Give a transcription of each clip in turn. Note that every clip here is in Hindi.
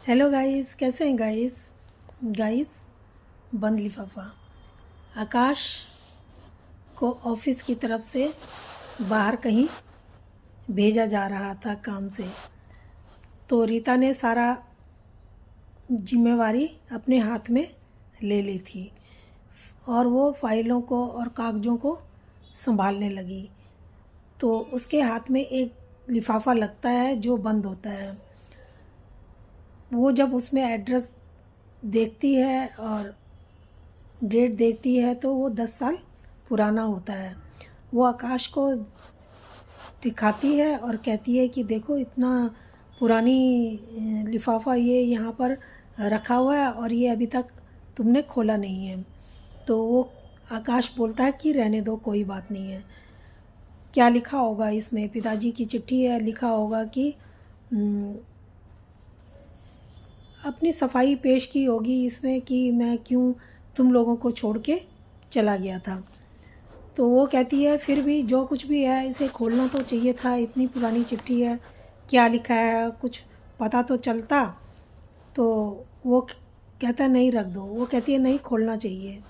हेलो गाइस, कैसे हैं गाइस। बंद लिफाफा। आकाश को ऑफिस की तरफ से बाहर कहीं भेजा जा रहा था काम से। तो रीता ने सारा जिम्मेवारी अपने हाथ में ले ली थी और वो फाइलों को और कागज़ों को संभालने लगी। तो उसके हाथ में एक लिफाफा लगता है जो बंद होता है। वो जब उसमें एड्रेस देखती है और डेट देखती है तो वो 10 साल पुराना होता है। वो आकाश को दिखाती है और कहती है कि देखो, इतना पुरानी लिफाफा ये यहाँ पर रखा हुआ है और ये अभी तक तुमने खोला नहीं है। तो वो आकाश बोलता है कि रहने दो, कोई बात नहीं है। क्या लिखा होगा इसमें? पिताजी की चिट्ठी है। लिखा होगा कि अपनी सफाई पेश की होगी इसमें कि मैं क्यों तुम लोगों को छोड़ के चला गया था। तो वो कहती है फिर भी जो कुछ भी है इसे खोलना तो चाहिए था, इतनी पुरानी चिट्ठी है, क्या लिखा है कुछ पता तो चलता। तो वो कहता है नहीं, रख दो। वो कहती है नहीं, खोलना चाहिए।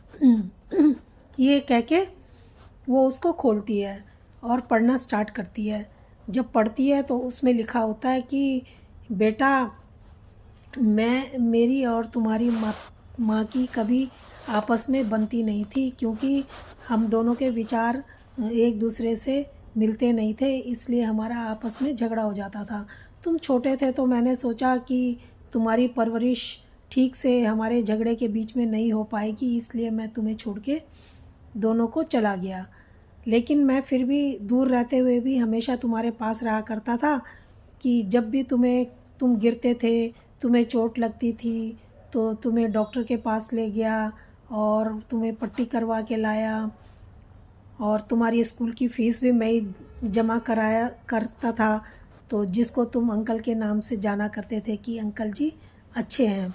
ये कह के वो उसको खोलती है और पढ़ना स्टार्ट करती है। जब पढ़ती है तो उसमें लिखा होता है कि बेटा, मेरी और तुम्हारी माँ की कभी आपस में बनती नहीं थी, क्योंकि हम दोनों के विचार एक दूसरे से मिलते नहीं थे, इसलिए हमारा आपस में झगड़ा हो जाता था। तुम छोटे थे तो मैंने सोचा कि तुम्हारी परवरिश ठीक से हमारे झगड़े के बीच में नहीं हो पाएगी, इसलिए मैं तुम्हें छोड़ के दोनों को चला गया। लेकिन मैं फिर भी दूर रहते हुए भी हमेशा तुम्हारे पास रहा करता था कि जब भी तुम गिरते थे, तुम्हें चोट लगती थी, तो तुम्हें डॉक्टर के पास ले गया और तुम्हें पट्टी करवा के लाया। और तुम्हारी स्कूल की फ़ीस भी मैं ही जमा कराया करता था, तो जिसको तुम अंकल के नाम से जाना करते थे कि अंकल जी अच्छे हैं।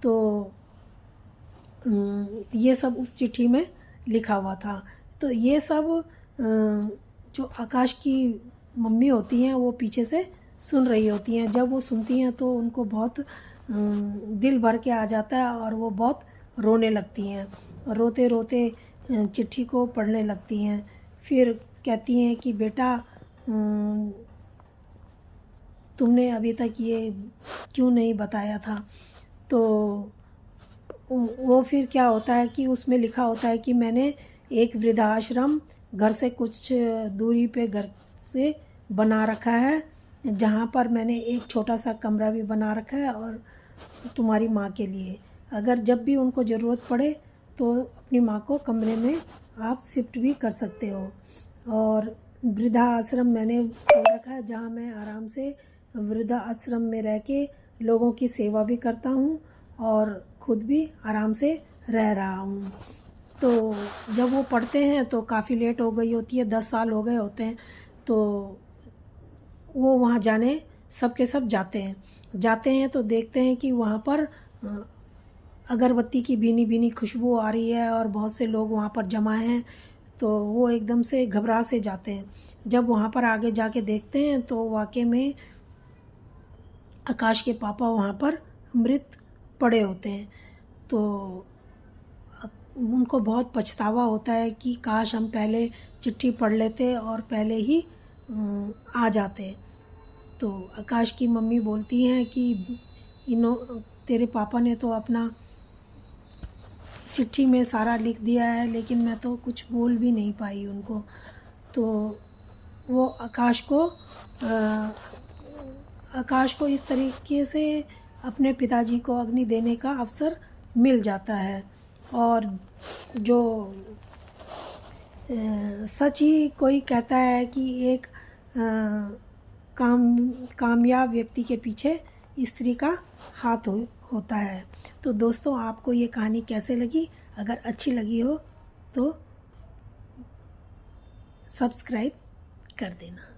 तो ये सब उस चिट्ठी में लिखा हुआ था। तो ये सब जो आकाश की मम्मी होती हैं वो पीछे से सुन रही होती हैं। जब वो सुनती हैं तो उनको बहुत दिल भर के आ जाता है और वो बहुत रोने लगती हैं। रोते रोते चिट्ठी को पढ़ने लगती हैं। फिर कहती हैं कि बेटा, तुमने अभी तक ये क्यों नहीं बताया था। तो वो फिर क्या होता है कि उसमें लिखा होता है कि मैंने एक वृद्धाश्रम घर से कुछ दूरी पे घर से बना रखा है, जहाँ पर मैंने एक छोटा सा कमरा भी बना रखा है और तुम्हारी माँ के लिए अगर जब भी उनको ज़रूरत पड़े तो अपनी माँ को कमरे में आप शिफ्ट भी कर सकते हो। और वृद्धा आश्रम मैंने खोल रखा है, जहाँ मैं आराम से वृद्धा आश्रम में रह के लोगों की सेवा भी करता हूँ और खुद भी आराम से रह रहा हूँ। तो जब वो पढ़ते हैं तो काफ़ी लेट हो गई होती है, 10 साल हो गए होते हैं। तो वो वहाँ जाने सब के सब जाते हैं तो देखते हैं कि वहाँ पर अगरबत्ती की भीनी भीनी खुशबू आ रही है और बहुत से लोग वहाँ पर जमा हैं। तो वो एकदम से घबरा से जाते हैं। जब वहाँ पर आगे जाके देखते हैं तो वाकई में आकाश के पापा वहाँ पर मृत पड़े होते हैं। तो उनको बहुत पछतावा होता है कि काश हम पहले चिट्ठी पढ़ लेते और पहले ही आ जाते। तो आकाश की मम्मी बोलती हैं कि तेरे पापा ने तो अपना चिट्ठी में सारा लिख दिया है, लेकिन मैं तो कुछ बोल भी नहीं पाई उनको। तो वो आकाश को इस तरीके से अपने पिताजी को अग्नि देने का अवसर मिल जाता है। और जो सच ही कोई कहता है कि एक कामयाब व्यक्ति के पीछे स्त्री का हाथ होता है। तो दोस्तों, आपको ये कहानी कैसे लगी? अगर अच्छी लगी हो तो सब्सक्राइब कर देना।